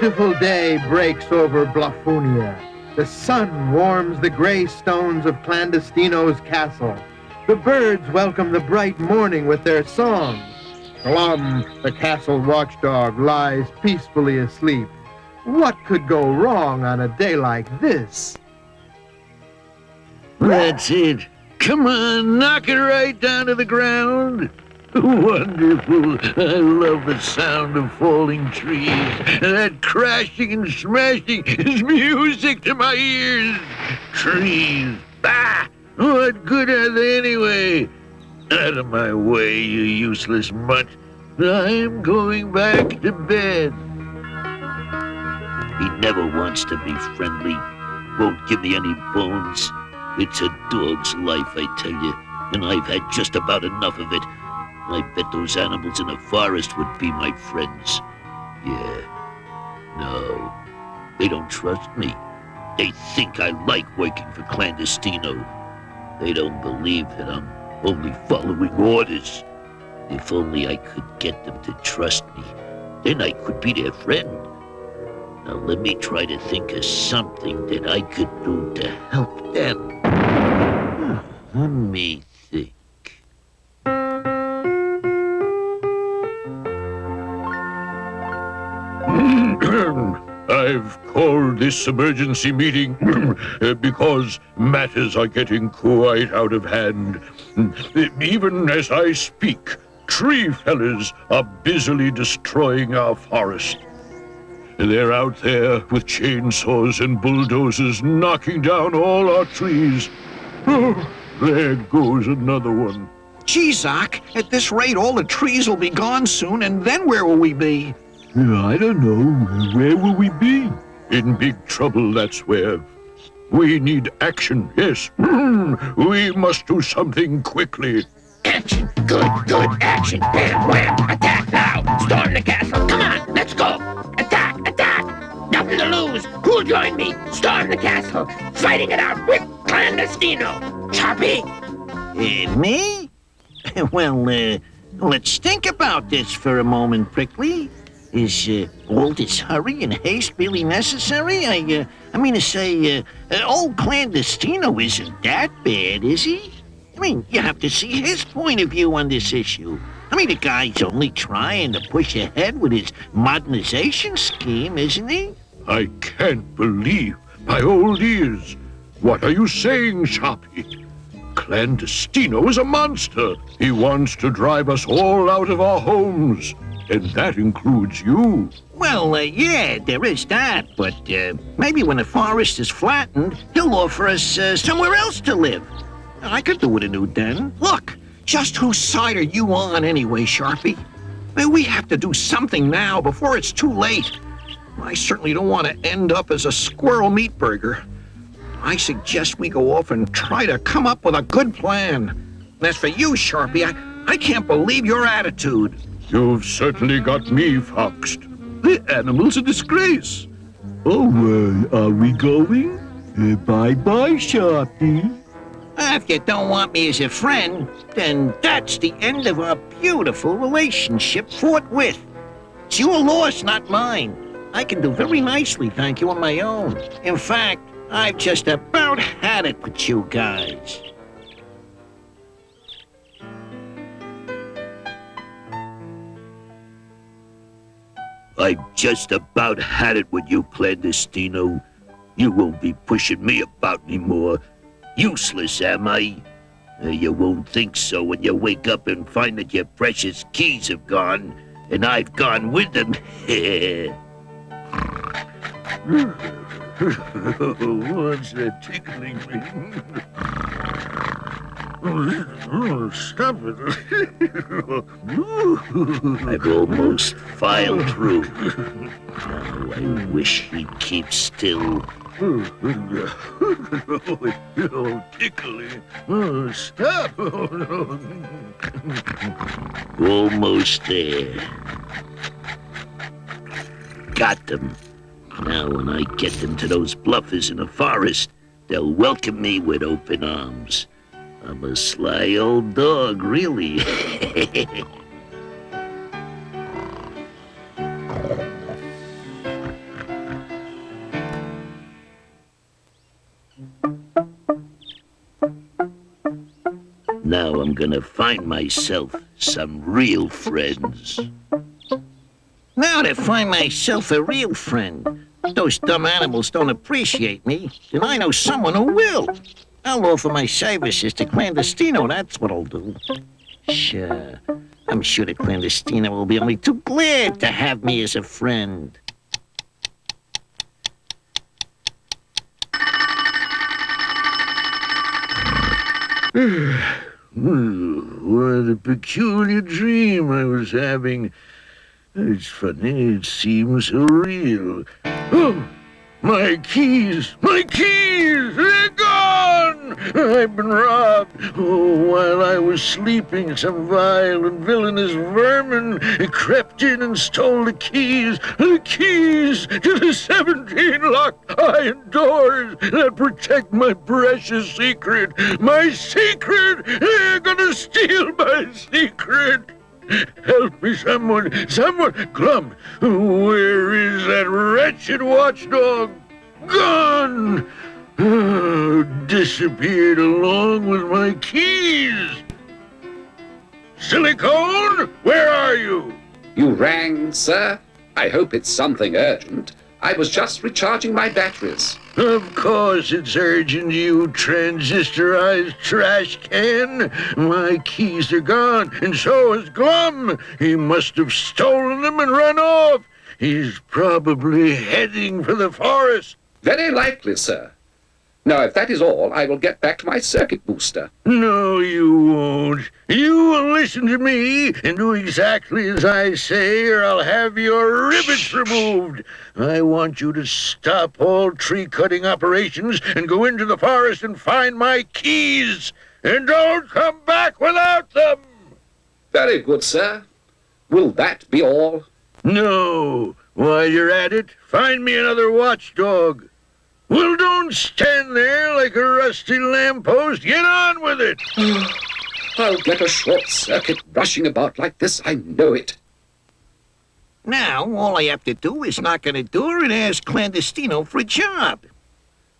beautiful day breaks over Bluffunia. The sun warms the gray stones of Clandestino's castle. The birds welcome the bright morning with their songs. Glum, the castle watchdog, lies peacefully asleep. What could go wrong on a day like this? That's it. Come on, knock it right down to the ground. Wonderful. I love the sound of falling trees. That crashing and smashing is music to my ears. Trees. Bah! What good are they anyway? Out of my way, you useless mutt. I'm going back to bed. He never wants to be friendly. Won't give me any bones. It's a dog's life, I tell you, and I've had just about enough of it. I bet those animals in the forest would be my friends. Yeah. No. They don't trust me. They think I like working for Clandestino. They don't believe that I'm only following orders. If only I could get them to trust me, then I could be their friend. Now let me try to think of something that I could do to help them. Let me think. I've called this emergency meeting because matters are getting quite out of hand. Even as I speak, tree fellers are busily destroying our forest. They're out there with chainsaws and bulldozers knocking down all our trees. Oh, there goes another one. Gee, Zoc, at this rate, all the trees will be gone soon, and then where will we be? I don't know. Where will we be? In big trouble, that's where. We need action, yes. We must do something quickly. Action! Good action! Bam, wham! Attack now! Storm the castle! Come on, let's go! Attack! Nothing to lose! Who'll join me? Storm the castle! Fighting it out with Clandestino! Choppy! Me? Well, let's think about this for a moment, Prickly. Is all this hurry and haste really necessary? I mean to say, old Clandestino isn't that bad, is he? I mean, you have to see his point of view on this issue. I mean, the guy's only trying to push ahead with his modernization scheme, isn't he? I can't believe my old ears. What are you saying, Choppy? Clandestino is a monster. He wants to drive us all out of our homes. And that includes you. Well, yeah, there is that, but maybe when the forest is flattened, he'll offer us somewhere else to live. I could do with a new den. Look, just whose side are you on anyway, Sharpie? We have to do something now before it's too late. I certainly don't want to end up as a squirrel meat burger. I suggest we go off and try to come up with a good plan. And as for you, Sharpie, I can't believe your attitude. You've certainly got me foxed. The animal's a disgrace. Oh, are we going? Bye-bye, Sharpie. If you don't want me as a friend, then that's the end of our beautiful relationship forthwith. It's your loss, not mine. I can do very nicely, thank you, on my own. In fact, I've just about had it with you guys. I've just about had it with you, Clandestino. You won't be pushing me about anymore. Useless, am I? You won't think so when you wake up and find that your precious keys have gone, and I've gone with them. What's that tickling me? Stop it. I've almost filed through. Now I wish he'd keep still. Oh, tickly. Oh, stop. Almost there. Got them. Now when I get them to those bluffers in the forest, they'll welcome me with open arms. I'm a sly old dog, really. Now I'm gonna find myself some real friends. Now to find myself a real friend. Those dumb animals don't appreciate me, then I know someone who will. I'll offer my services to Clandestino, that's what I'll do. Sure, I'm sure that Clandestino will be only too glad to have me as a friend. What a peculiar dream I was having. It's funny, it seems so real. Oh, my keys! My keys! They're gone! I've been robbed. Oh, while I was sleeping, some vile and villainous vermin crept in and stole the keys to the 17 locked iron doors that protect my precious secret. My secret! They're gonna steal my secret! Help me, someone! Glum, where is that wretched watchdog? Gone! Oh, disappeared along with my keys! Silicone, where are you? You rang, sir? I hope it's something urgent. I was just recharging my batteries. Of course it's urgent, you transistorized trash can. My keys are gone, and so is Glum. He must have stolen them and run off. He's probably heading for the forest. Very likely, sir. Now, if that is all, I will get back to my circuit booster. No, you won't. You will listen to me and do exactly as I say, or I'll have your rivets removed. I want you to stop all tree-cutting operations and go into the forest and find my keys. And don't come back without them. Very good, sir. Will that be all? No. While you're at it, find me another watchdog. Well, don't stand there like a rusty lamppost. Get on with it. I'll get a short circuit rushing about like this, I know it. Now, all I have to do is knock on the door and ask Clandestino for a job.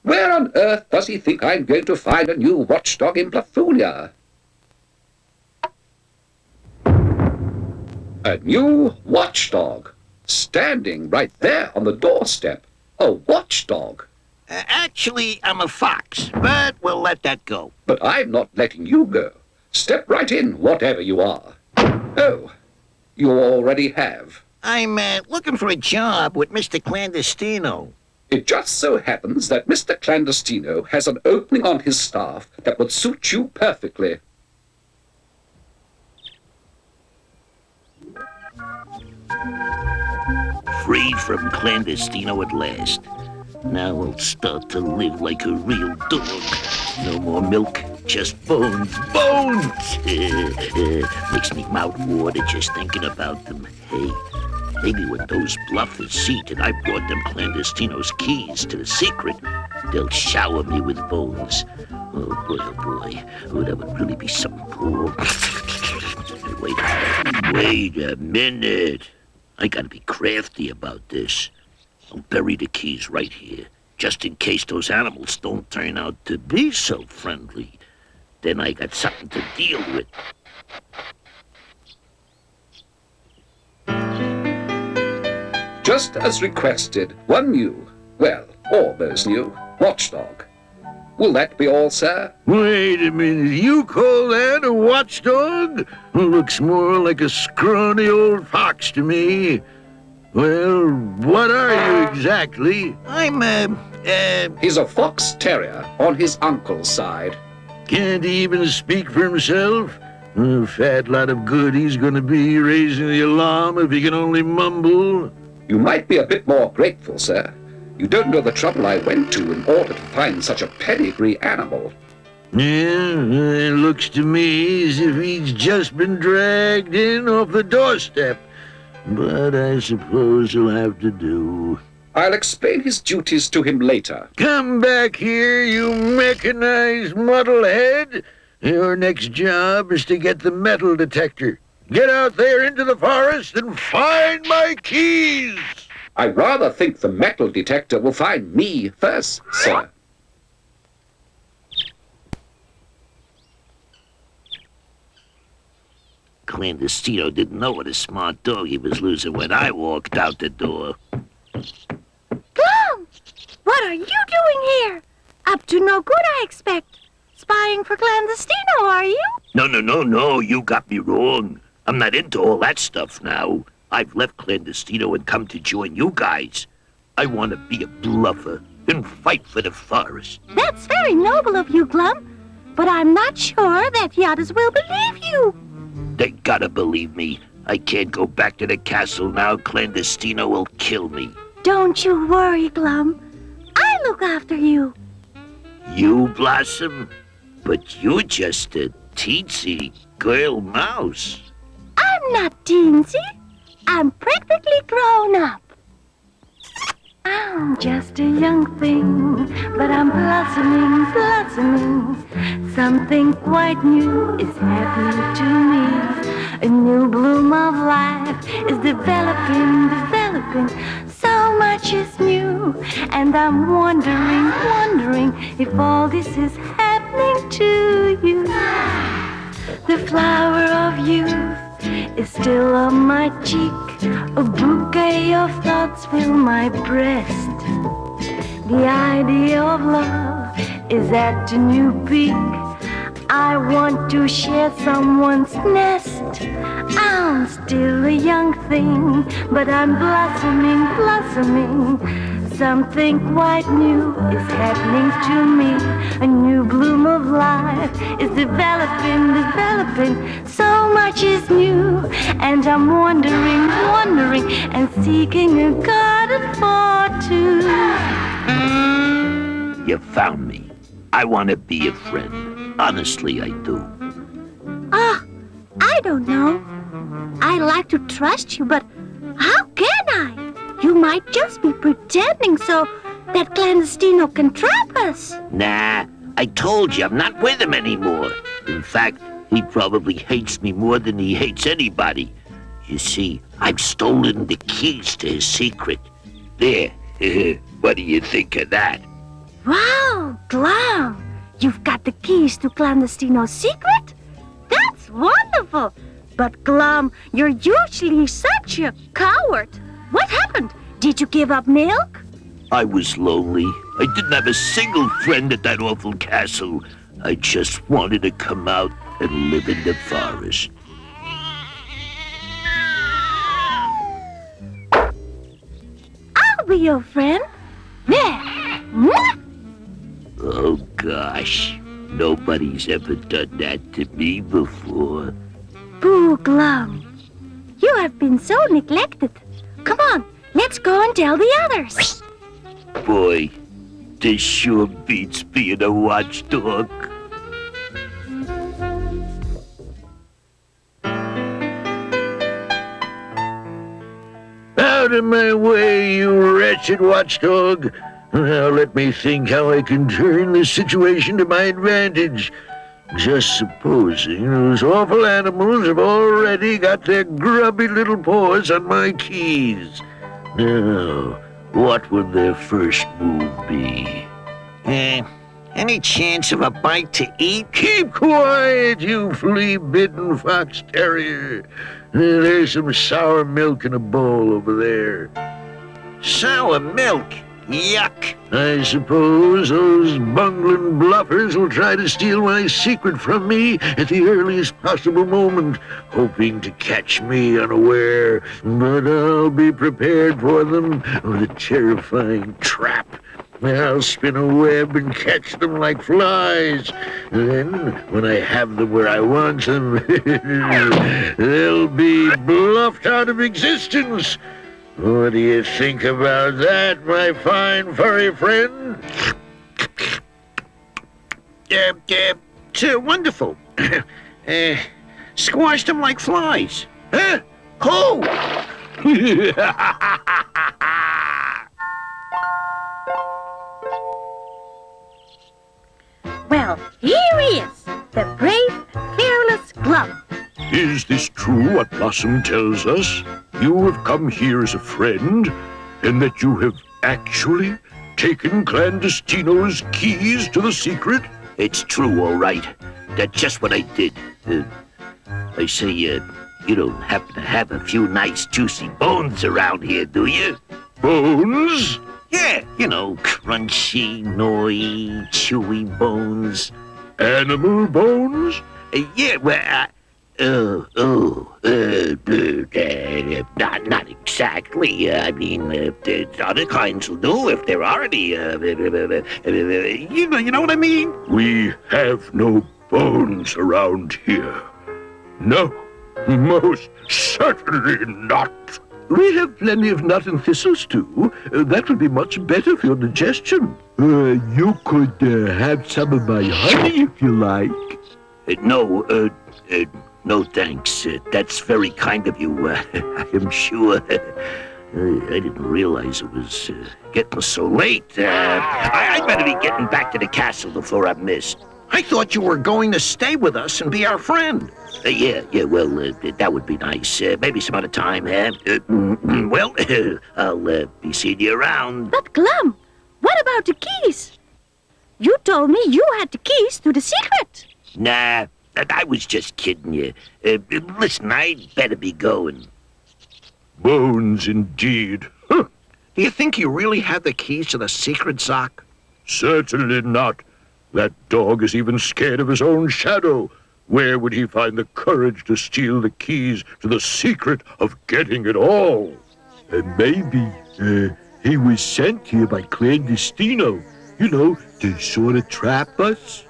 Where on earth does he think I'm going to find a new watchdog in Bluffunia? A new watchdog, standing right there on the doorstep. A watchdog. Actually, I'm a fox, but we'll let that go. But I'm not letting you go. Step right in, whatever you are. Oh, you already have. I'm looking for a job with Mr. Clandestino. It just so happens that Mr. Clandestino has an opening on his staff that would suit you perfectly. Free from Clandestino at last. Now I'll start to live like a real dog. No more milk, just bones. Bones! Makes me mouth water just thinking about them. Hey, maybe when those bluffers see that I brought them Clandestino's keys to the secret, they'll shower me with bones. Oh boy. Oh, that would really be something cool. Wait a minute. I gotta be crafty about this. I'll bury the keys right here, just in case those animals don't turn out to be so friendly. Then I got something to deal with. Just as requested, one new, well, almost new, watchdog. Will that be all, sir? Wait a minute, you call that a watchdog? Looks more like a scrawny old fox to me. Well, what are you exactly? I'm, He's a fox terrier on his uncle's side. Can't he even speak for himself? A fat lot of good he's gonna be raising the alarm if he can only mumble. You might be a bit more grateful, sir. You don't know the trouble I went to in order to find such a pedigree animal. Yeah, it looks to me as if he's just been dragged in off the doorstep. But I suppose he'll have to do. I'll explain his duties to him later. Come back here, you mechanized muddlehead. Your next job is to get the metal detector. Get out there into the forest and find my keys. I rather think the metal detector will find me first, sir. Clandestino didn't know what a smart dog he was losing when I walked out the door. Glum! What are you doing here? Up to no good, I expect. Spying for Clandestino, are you? No, you got me wrong. I'm not into all that stuff now. I've left Clandestino and come to join you guys. I want to be a bluffer and fight for the forest. That's very noble of you, Glum. But I'm not sure that the others will believe you. They gotta believe me. I can't go back to the castle now. Clandestino will kill me. Don't you worry, Glum. I look after you. You, Blossom? But you're just a teensy girl mouse. I'm not teensy. I'm practically grown up. I'm just a young thing, but I'm blossoming. Something quite new is happening to me. A new bloom of life is developing. So much is new, and I'm wondering if all this is happening to you. The flower of youth is still on my cheek. A bouquet of thoughts fill my breast. The idea of love is at a new peak. I want to share someone's nest. I'm still a young thing, but I'm blossoming. Something quite new is happening to me. A new bloom of life is developing. So much is new, and I'm wondering, and seeking a garden for two. You found me. I want to be a friend. Honestly, I do. I don't know. I like to trust you, but how can I? You might just be pretending so that Clandestino can trap us. Nah, I told you I'm not with him anymore. In fact, he probably hates me more than he hates anybody. You see, I've stolen the keys to his secret. There. What do you think of that? Wow, Glum! You've got the keys to Clandestino's secret? That's wonderful! But Glum, you're usually such a coward. What happened? Did you give up milk? I was lonely. I didn't have a single friend at that awful castle. I just wanted to come out and live in the forest. I'll be your friend. There. Oh, gosh. Nobody's ever done that to me before. Boo, Glum. You have been so neglected. Come on, let's go and tell the others. Boy, this sure beats being a watchdog. Out of my way, you wretched watchdog. Now let me think how I can turn this situation to my advantage. Just supposing those awful animals have already got their grubby little paws on my keys. Now, what would their first move be? Any chance of a bite to eat? Keep quiet, you flea-bitten fox terrier. There's some sour milk in a bowl over there. Sour milk? Yuck. I suppose those bungling bluffers will try to steal my secret from me at the earliest possible moment, hoping to catch me unaware. But I'll be prepared for them with a terrifying trap. I'll spin a web and catch them like flies. Then, when I have them where I want them, they'll be bluffed out of existence. What do you think about that, my fine furry friend? It's wonderful. Squashed them like flies. Huh? Who? Well, here he is, the brave, fearless Glum. Is this true what Blossom tells us? You have come here as a friend, and that you have actually taken Clandestino's keys to the secret? It's true, all right. That's just what I did. I say, You don't happen to have a few nice juicy bones around here, do you? Bones? Yeah, you know, crunchy, gnawy, chewy bones. Animal bones? Yeah, well, not exactly. I mean, other kinds will do if there are any. You know what I mean? We have no bones around here. No, most certainly not. We have plenty of nut and thistles, too. That would be much better for your digestion. You could have some of my honey if you like. No thanks. That's very kind of you, I am sure. I didn't realize it was getting so late. I'd better be getting back to the castle before I'm missed. I thought you were going to stay with us and be our friend. Yeah, well, that would be nice. Maybe some other time, well, I'll be seeing you around. But Glum, what about the keys? You told me you had the keys to the secret. Nah, I was just kidding you. Listen, I'd better be going. Bones indeed. Huh. Do you think you really have the keys to the secret, Zoc? Certainly not. That dog is even scared of his own shadow. Where would he find the courage to steal the keys to the secret of getting it all? Maybe he was sent here by Clandestino, you know, to sort of trap us.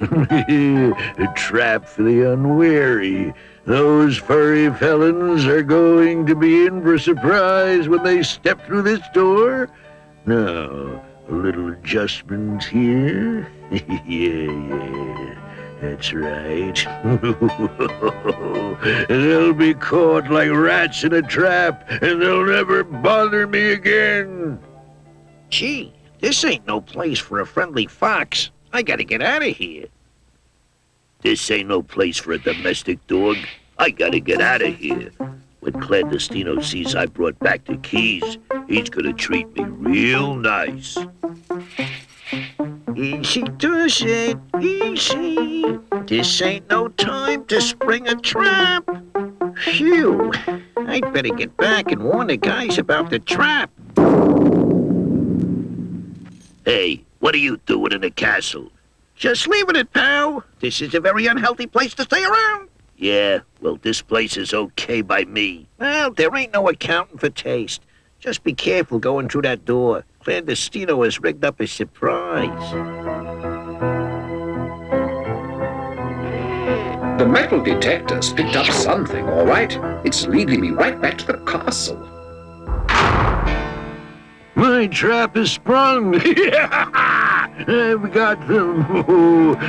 A trap for the unwary. Those furry felons are going to be in for a surprise when they step through this door. Now, a little adjustment here. Yeah, that's right. They'll be caught like rats in a trap, and they'll never bother me again. Gee, this ain't no place for a friendly fox. I gotta get out of here. This ain't no place for a domestic dog. I gotta get out of here. When Clandestino sees I brought back the keys, he's gonna treat me real nice. Easy does it, easy. This ain't no time to spring a trap. Phew, I'd better get back and warn the guys about the trap. Hey, what are you doing in the castle? Just leaving it, pal. This is a very unhealthy place to stay around. Yeah, well, this place is okay by me. Well, there ain't no accounting for taste. Just be careful going through that door. Clandestino has rigged up a surprise. The metal detector's picked up something, all right. It's leading me right back to the castle. My trap is sprung. I've got them.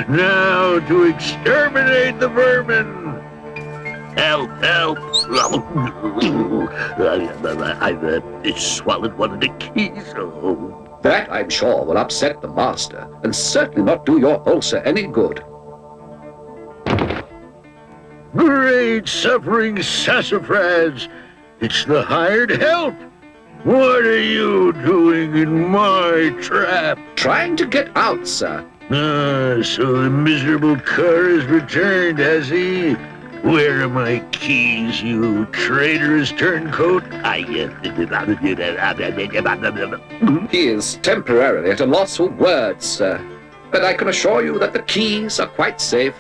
Now to exterminate the vermin. Help, help. I've swallowed one of the keys. Oh. That, I'm sure, will upset the master, and certainly not do your ulcer any good. Great suffering sassafras. It's the hired help. What are you doing in my trap? Trying to get out, sir. So the miserable cur has returned, has he? Where are my keys, you traitorous turncoat? He is temporarily at a loss for words, sir. But I can assure you that the keys are quite safe.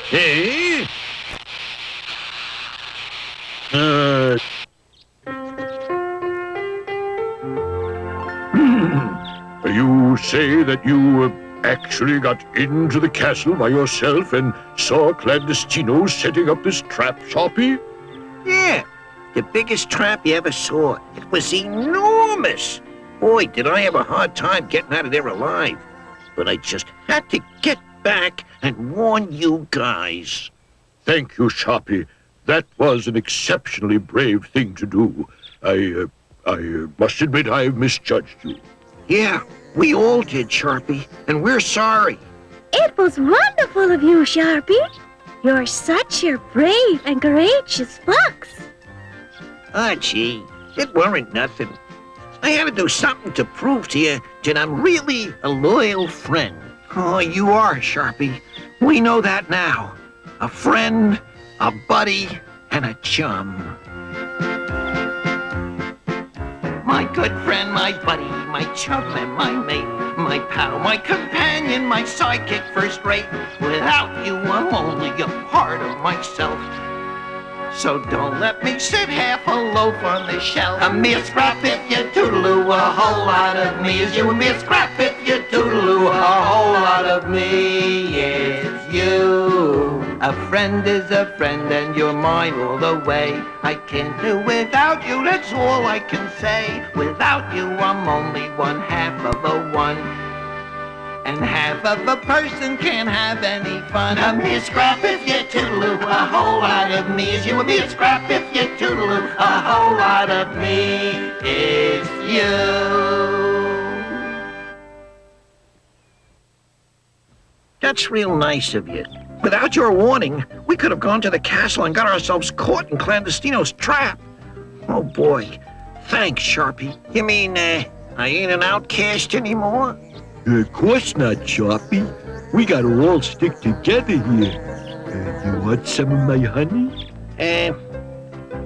Hey? You say that you actually got into the castle by yourself and saw Clandestino setting up this trap, Sharpie? Yeah, the biggest trap you ever saw. It was enormous. Boy, did I have a hard time getting out of there alive. But I just had to get back and warn you guys. Thank you, Sharpie. That was an exceptionally brave thing to do. I must admit I have misjudged you. Yeah, we all did, Sharpie, and we're sorry. It was wonderful of you, Sharpie. You're such a brave and courageous fox. Ah, gee, it weren't nothing. I had to do something to prove to you that I'm really a loyal friend. Oh, you are, Sharpie. We know that now. A friend, a buddy, and a chum. My good friend, my buddy, my chum and my mate, my pal, my companion, my sidekick first rate. Without you, I'm only a part of myself. So don't let me sit half a loaf on the shelf. A mere scrap if you toodaloo, a whole lot of me is you. A mere scrap if you toodaloo, a whole lot of me is you. A friend is a friend and you're mine all the way. I can't do without you, that's all I can say. Without you, I'm only one half of a one. And half of a person can't have any fun. A mere scrap if you toodaloo, a whole lot of me is you. A mere scrap if you toodaloo, a whole lot of me is you. That's real nice of you. Without your warning, we could have gone to the castle and got ourselves caught in Clandestino's trap. Oh boy. Thanks, Sharpie. You mean, I ain't an outcast anymore? Of course not, Sharpie. We gotta all stick together here. You want some of my honey?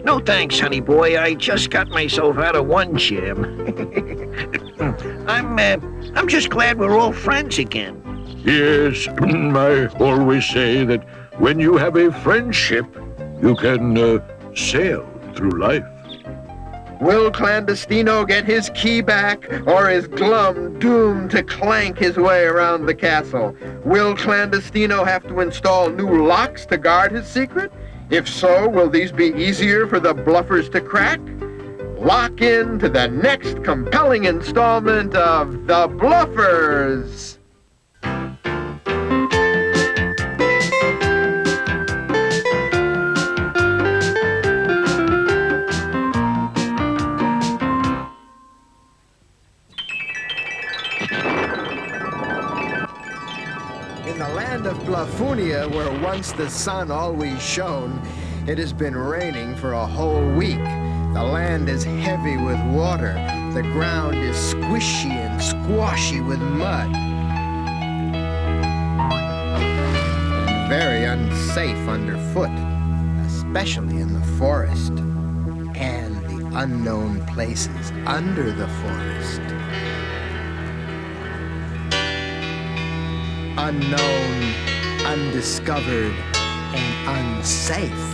No thanks, honey boy. I just got myself out of one jam. I'm just glad we're all friends again. Yes, I always say that when you have a friendship, you can sail through life. Will Clandestino get his key back, or is Glum doomed to clank his way around the castle? Will Clandestino have to install new locks to guard his secret? If so, will these be easier for the bluffers to crack? Lock in to the next compelling installment of The Bluffers! Of Bluffunia, where once the sun always shone, it has been raining for a whole week. The land is heavy with water. The ground is squishy and squashy with mud. Very unsafe underfoot, especially in the forest and the unknown places under the forest. Unknown, undiscovered, and unsafe.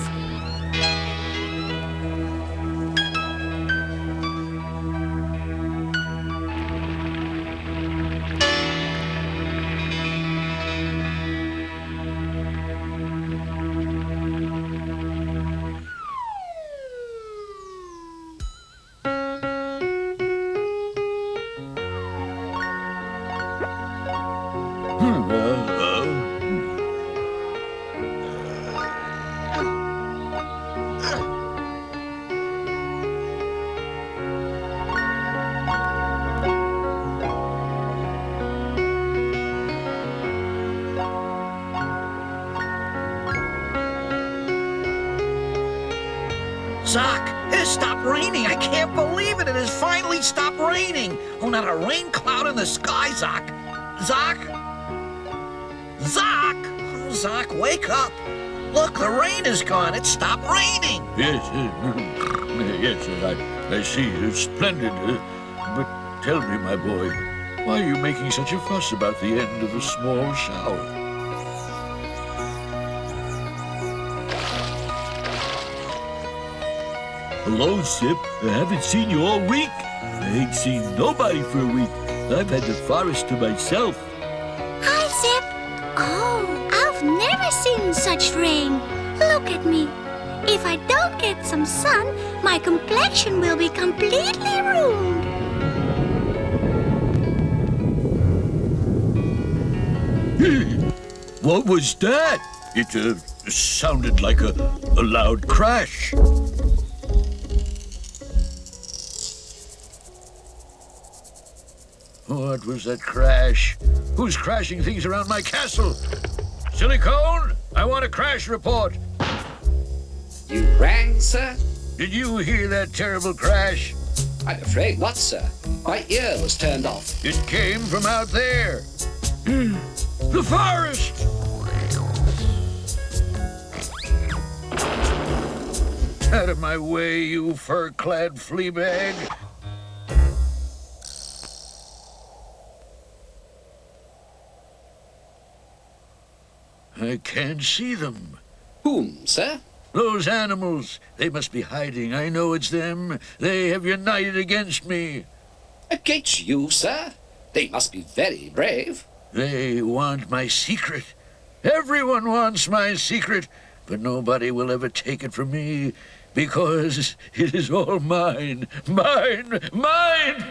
Zoc, it has stopped raining. I can't believe it. It has finally stopped raining. Oh, not a rain cloud in the sky, Zoc. Zoc? Zoc! Oh, Zoc, wake up. Look, the rain is gone. It stopped raining. Yes, I see. It's splendid. But tell me, my boy, why are you making such a fuss about the end of a small shower? Hello, Zip. I haven't seen you all week. I ain't seen nobody for a week. I've had the forest to myself. Hi, Zip. Oh, I've never seen such rain. Look at me. If I don't get some sun, my complexion will be completely ruined. What was that? It sounded like a loud crash. What was that crash? Who's crashing things around my castle? Silicone, I want a crash report. You rang, sir? Did you hear that terrible crash? I'm afraid not, sir. My ear was turned off. It came from out there. The forest! Out of my way, you fur-clad flea bag. I can't see them. Whom, sir? Those animals. They must be hiding. I know it's them. They have united against me. Against you, sir? They must be very brave. They want my secret. Everyone wants my secret, but nobody will ever take it from me because it is all mine. Mine! Mine!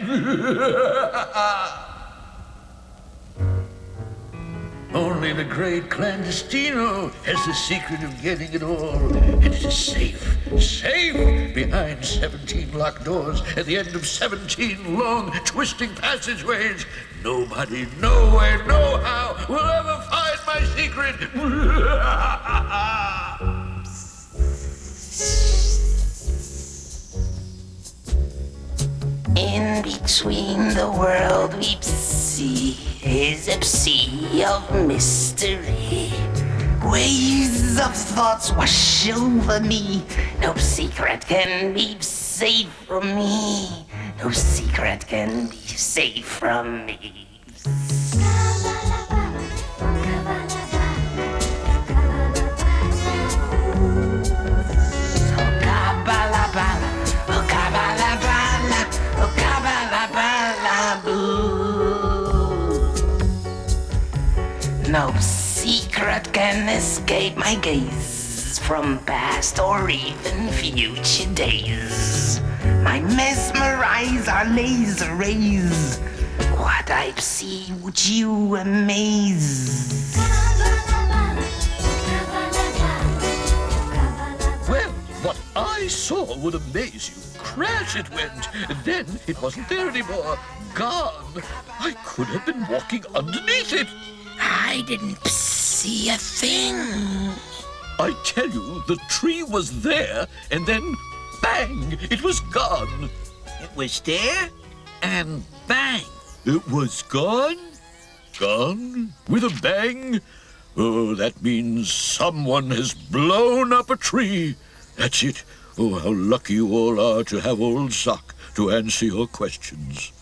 Only the great Clandestino has the secret of getting it all. It is safe, safe behind 17 locked doors at the end of 17 long, twisting passageways. Nobody, nowhere, nohow will ever find my secret. In between the world we see is a sea of mystery. Waves of thoughts wash over me. No secret can be safe from me. No secret can be safe from me. No secret can escape my gaze from past or even future days. My mesmerize our laser rays. What I see would you amaze? Well, what I saw would amaze you. Crash it went, and then it wasn't there anymore. Gone. I could have been walking underneath it. I didn't see a thing. I tell you, the tree was there, and then, bang, it was gone. It was there, and bang. It was gone? Gone? With a bang? Oh, that means someone has blown up a tree. That's it. Oh, how lucky you all are to have old Sock to answer your questions.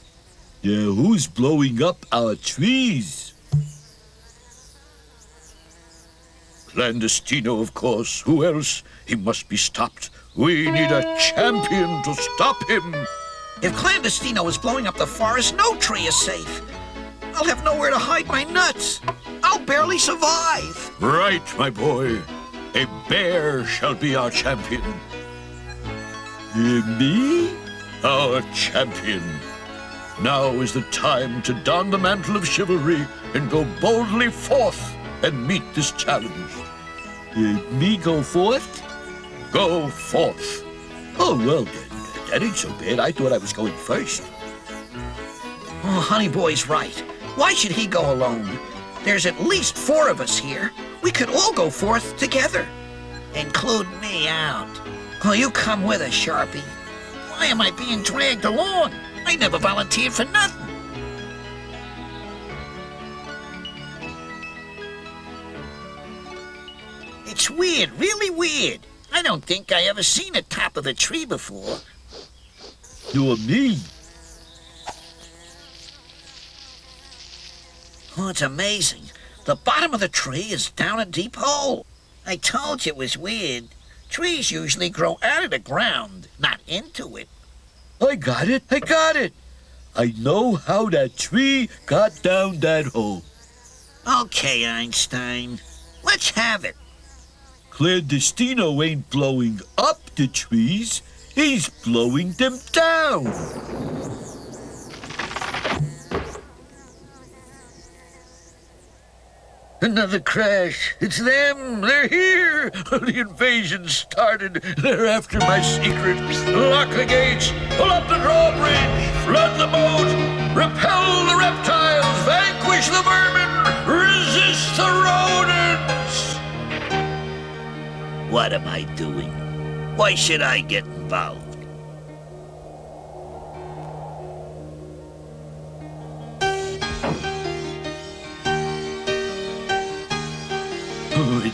Yeah, who's blowing up our trees? Clandestino, of course. Who else? He must be stopped. We need a champion to stop him. If Clandestino is blowing up the forest, no tree is safe. I'll have nowhere to hide my nuts. I'll barely survive. Right, my boy. A bear shall be our champion. Me? Our champion. Now is the time to don the mantle of chivalry and go boldly forth and meet this challenge. Me go forth? Go forth. Oh, well, that ain't so bad. I thought I was going first. Oh, Honey Boy's right. Why should he go alone? There's at least 4 of us here. We could all go forth together. Include me out. Oh, you come with us, Sharpie. Why am I being dragged along? I never volunteered for nothing. It's weird, really weird. I don't think I ever seen the top of the tree before. Nor me. Oh, it's amazing. The bottom of the tree is down a deep hole. I told you it was weird. Trees usually grow out of the ground, not into it. I got it. I got it. I know how that tree got down that hole. Okay, Einstein. Let's have it. Clandestino ain't blowing up the trees. He's blowing them down. Another crash. It's them. They're here. The invasion started. They're after my secret. Lock the gates. Pull up the drawbridge. Flood the boat. Repel the reptiles. Vanquish the vermin. Resist the rodents. What am I doing? Why should I get involved?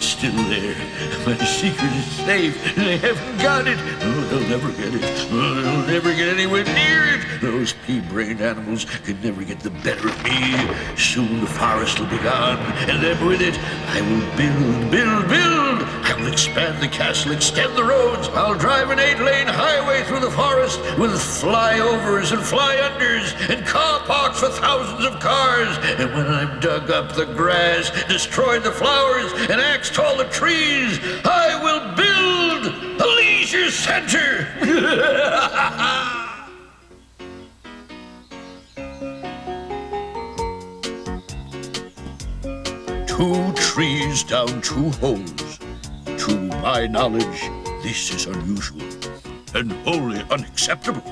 It's still there. My secret is safe. They haven't got it. Oh, they'll never get it. Oh, they'll never get anywhere near it. Those pea-brained animals can never get the better of me. Soon the forest will be gone, and then with it, I will build. I will expand the castle, extend the roads. I'll drive an 8-lane highway through the forest with flyovers and fly-unders and car parks for thousands of cars. And when I've dug up the grass, destroyed the flowers, and axed all the trees, I will build a leisure center. Two trees down 2 holes. To my knowledge, this is unusual and wholly unacceptable.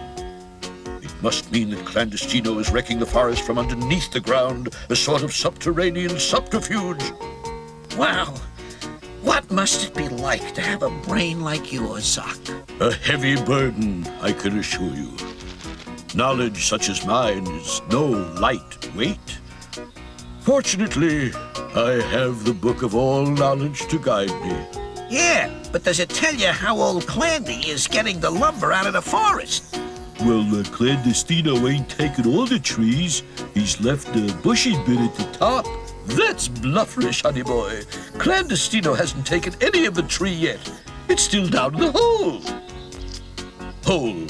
It must mean that Clandestino is wrecking the forest from underneath the ground, a sort of subterranean subterfuge. Wow. What must it be like to have a brain like yours, Zoc? A heavy burden, I can assure you. Knowledge such as mine is no light weight. Fortunately, I have the Book of All Knowledge to guide me. Yeah, but does it tell you how old Clandy is getting the lumber out of the forest? Well, Clandestino ain't taken all the trees. He's left the bushy bit at the top. That's blufferish, honey boy. Clandestino hasn't taken any of the tree yet. It's still down in the hole. Hole.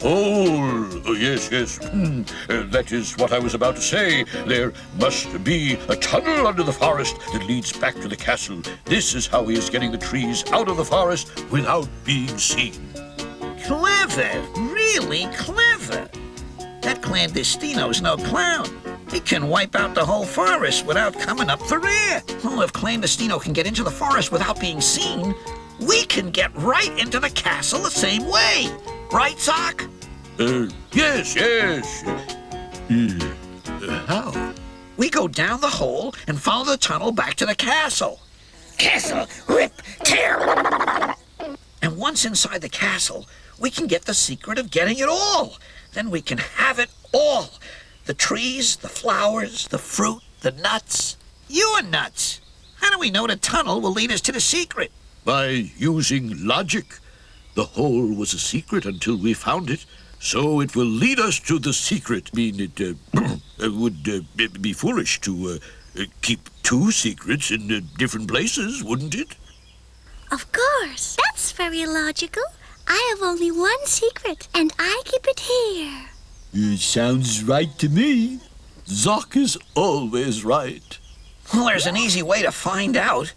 Oh, yes. That is what I was about to say. There must be a tunnel under the forest that leads back to the castle. This is how he is getting the trees out of the forest without being seen. Clever. Really clever. That Clandestino's no clown. He can wipe out the whole forest without coming up for air. Well, if Clandestino can get into the forest without being seen, we can get right into the castle the same way. Right, Zoc? Yes. How? We go down the hole and follow the tunnel back to the castle. Castle, rip, tear. And once inside the castle, we can get the secret of getting it all. Then we can have it all. The trees, the flowers, the fruit, the nuts. You are nuts. How do we know the tunnel will lead us to the secret? By using logic. The hole was a secret until we found it, so it will lead us to the secret. I mean, it would be foolish to keep 2 secrets in different places, wouldn't it? Of course. That's very logical. I have only one secret, and I keep it here. It sounds right to me. Zoc is always right. Well, there's an easy way to find out.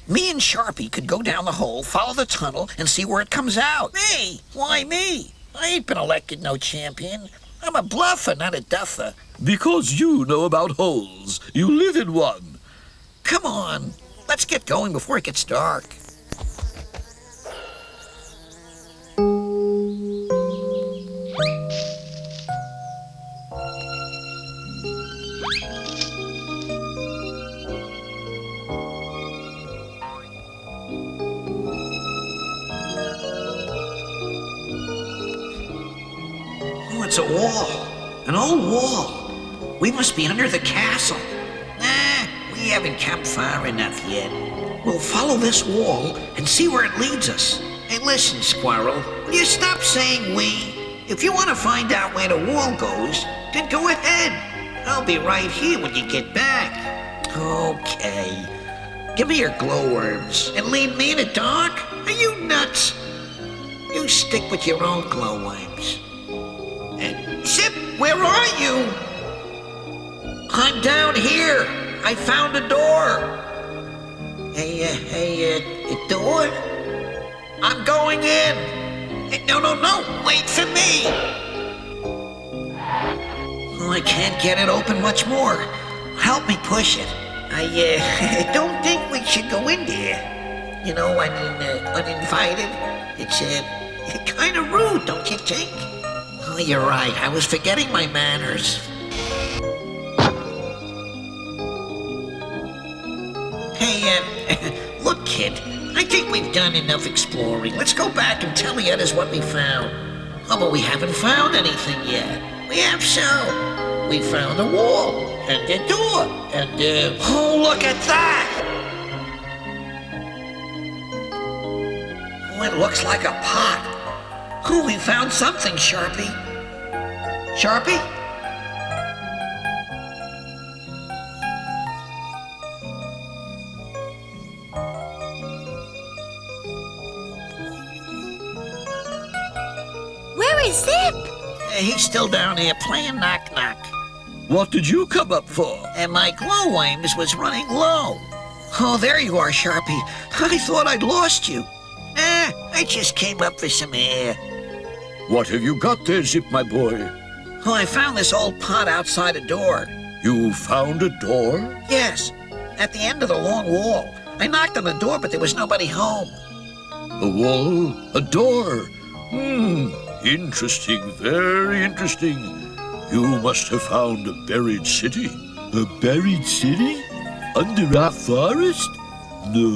Me and Sharpie could go down the hole, follow the tunnel, and see where it comes out. Me? Why me? I ain't been elected no champion. I'm a bluffer, not a duffer. Because you know about holes. You live in one. Come on. Let's get going before it gets dark. It's a wall. An old wall. We must be under the castle. Nah, we haven't come far enough yet. We'll follow this wall and see where it leads us. Hey, listen, Squirrel. Will you stop saying we? If you want to find out where the wall goes, then go ahead. I'll be right here when you get back. Okay. Give me your glowworms and leave me in the dark? Are you nuts? You stick with your own glowworms. Zip, where are you? I'm down here. I found a door. A door? I'm going in. No, wait for me. Oh, I can't get it open much more. Help me push it. I don't think we should go in there. You know, I mean, uninvited. It's kind of rude, don't you think? Oh, you're right. I was forgetting my manners. Hey, look, kid. I think we've done enough exploring. Let's go back and tell the others what we found. Oh, but we haven't found anything yet. We have so. We found a wall, and a door, and, oh, look at that! it looks like a pot. Oh, we found something, Sharpie. Sharpie? Where is Zip? He's still down here playing knock-knock. What did you come up for? And my glowworms was running low. Oh, there you are, Sharpie. I thought I'd lost you. I just came up for some air. What have you got there, Zip, my boy? Oh, I found this old pot outside a door. You found a door? Yes, at the end of the long wall. I knocked on the door, but there was nobody home. A wall? A door? Interesting, very interesting. You must have found a buried city. A buried city? Under our forest? No.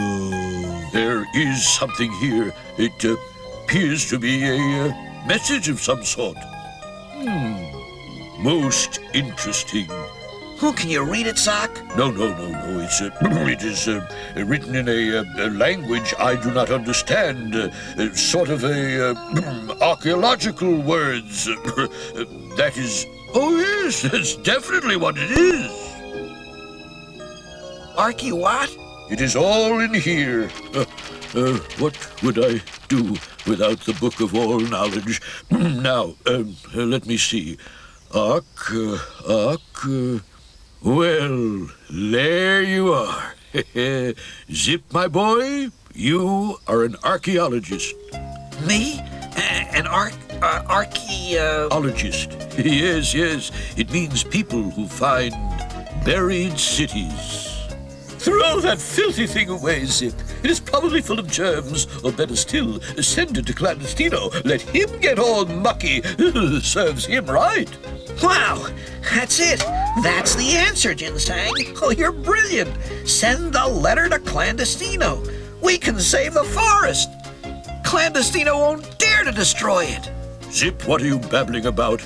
There is something here. It appears to be a message of some sort. Most interesting. Oh, can you read it, Sock? No. It's it is written in a language I do not understand. Sort of a archeological words. That is. Oh yes, that's definitely what it is. Archie what? It is all in here. What would I do without the Book of All Knowledge? Now, let me see. Well, there you are. Zip, my boy, you are an archaeologist. Me? An Archaeologist. Yes. It means people who find buried cities. Throw that filthy thing away, Zip. It is probably full of germs, or better still, send it to Clandestino. Let him get all mucky. Serves him right. Wow, that's it. That's the answer, Ginseng. Oh, you're brilliant. Send the letter to Clandestino. We can save the forest. Clandestino won't dare to destroy it. Zip, what are you babbling about?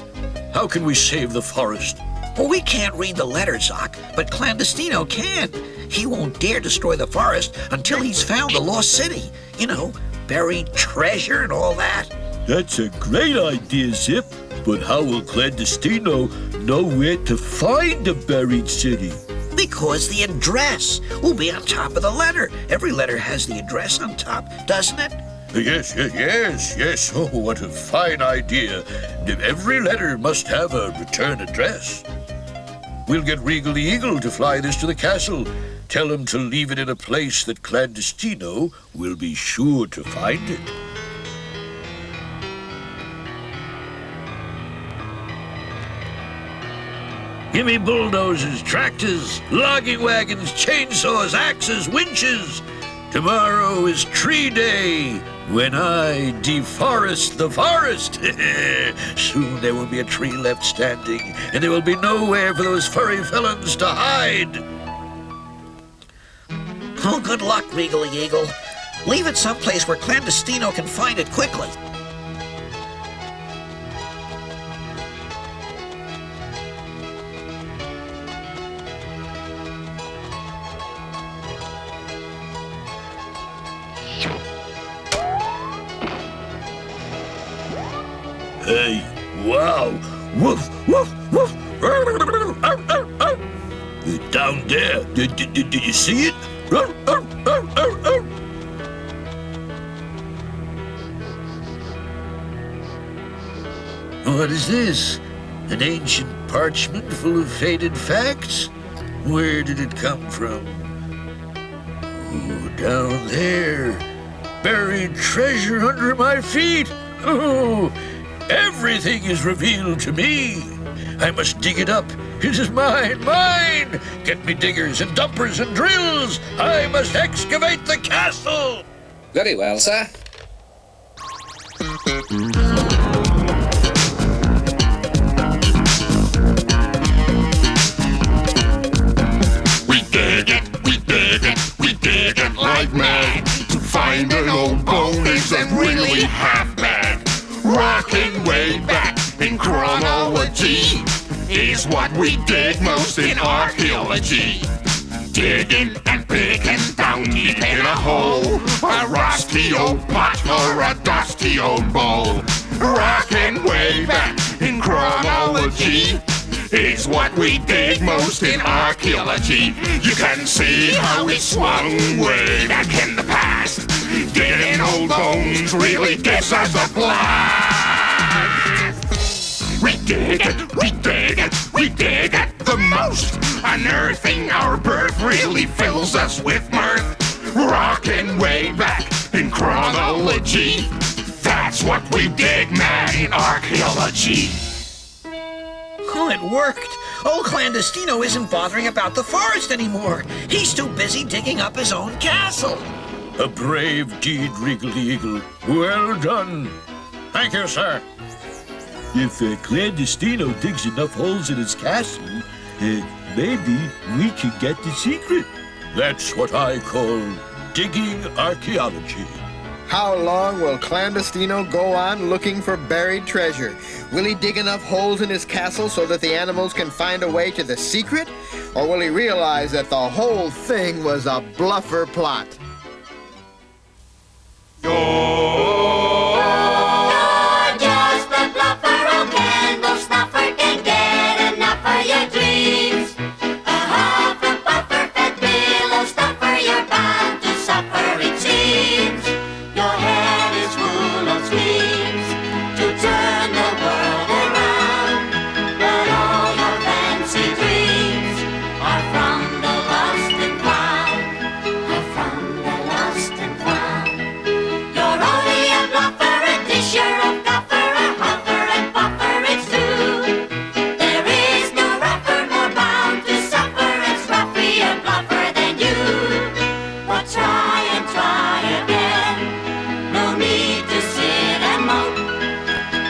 How can we save the forest? Well, we can't read the letter, Zoc, but Clandestino can. He won't dare destroy the forest until he's found the lost city. You know, buried treasure and all that. That's a great idea, Zip. But how will Clandestino know where to find the buried city? Because the address will be on top of the letter. Every letter has the address on top, doesn't it? Yes. Oh, what a fine idea. Every letter must have a return address. We'll get Regal the Eagle to fly this to the castle. Tell him to leave it in a place that Clandestino will be sure to find it. Give me bulldozers, tractors, logging wagons, chainsaws, axes, winches. Tomorrow is tree day, when I deforest the forest. Soon there will be a tree left standing, and there will be nowhere for those furry felons to hide. Oh, good luck, Regal Eagle. Leave it someplace where Clandestino can find it quickly. Hey, wow. Woof, woof, woof. Down there. Did you see it? What is this? An ancient parchment full of faded facts? Where did it come from? Oh, down there. Buried treasure under my feet. Oh, everything is revealed to me. I must dig it up. It is mine. Get me diggers and dumpers and drills. I must excavate the castle. Very well, sir. We dig it like mad. To find an old bone isn't really half bad. Rocking way back in chronology is what we dig most in archaeology. digging and picking down deep in a hole, a rusty old pot or a dusty old bowl. Rocking way back in chronology is what we dig most in archaeology. You can see how it swung way back in the past. Digging old bones really gives us a blast. We dig it, we dig it, we dig it the most. Unearthing our birth really fills us with mirth. Rocking way back in chronology, that's what we dig, man, in archaeology. Oh, it worked. Old Clandestino isn't bothering about the forest anymore. He's too busy digging up his own castle. A brave deed, Wriggle Eagle. Well done. Thank you, sir. If Clandestino digs enough holes in his castle, maybe we can get the secret. That's what I call digging archaeology. How long will Clandestino go on looking for buried treasure? Will he dig enough holes in his castle so that the animals can find a way to the secret? Or will he realize that the whole thing was a bluffer plot? You're just a bluffer, old candle snuffer, can't get enough of your dreams. A Hufflepuffer, fat pillow stuffer, you're bound to suffer, it seems. Your head is full of schemes to turn the world around, but all your fancy dreams are from the lust and found, are from the lust and found. You're only a bluffer, a disher of guffer, a huffer and puffer, it's true. There is no rougher, more bound to suffer, and scruffier bluffer than you. But try and try again, no need to sit and mope.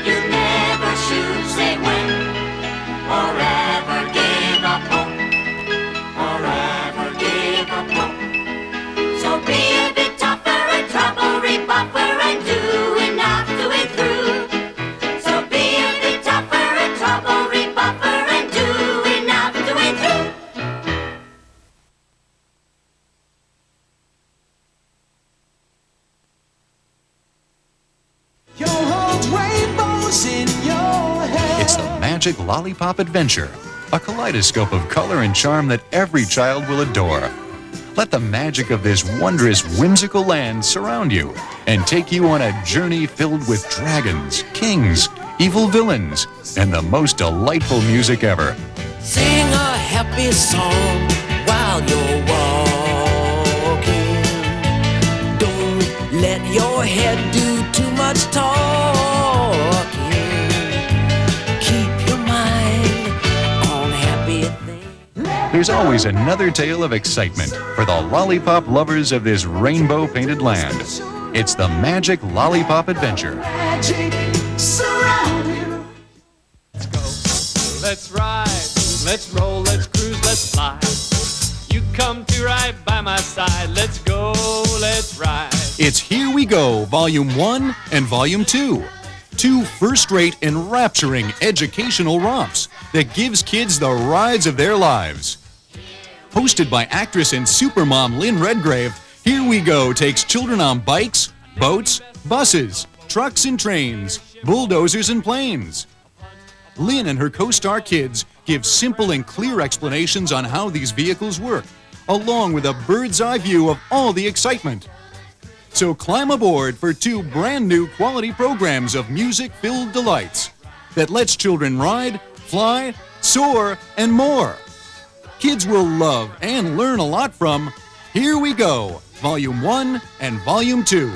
You never should say when, or ever give up hope, or ever give up hope. So be a bit tougher, a trouble rebuffer, and do enough to it through. So be a bit tougher, a trouble rebuffer, and do enough to it through. It's the Magic Lollipop Adventure, a kaleidoscope of color and charm that every child will adore. Let the magic of this wondrous, whimsical land surround you and take you on a journey filled with dragons, kings, evil villains, and the most delightful music ever. Sing a happy song while you're walking. Don't let your head do too much talking. Keep your mind on happy things. There's always another tale of excitement for the lollipop lovers of this rainbow-painted land. It's the Magic Lollipop Adventure. Let's go, let's ride, let's roll, let's cruise, let's fly. You come to ride by my side, let's go, let's ride. It's Here We Go, Volume 1 and Volume 2. Two first-rate, enrapturing educational romps that gives kids the rides of their lives. Hosted by actress and supermom Lynn Redgrave, Here We Go takes children on bikes, boats, buses, trucks and trains, bulldozers and planes. Lynn and her co-star kids give simple and clear explanations on how these vehicles work, along with a bird's-eye view of all the excitement. So climb aboard for two brand new quality programs of music-filled delights that lets children ride, fly, soar, and more. Kids will love and learn a lot from Here We Go, Volume 1 and Volume 2.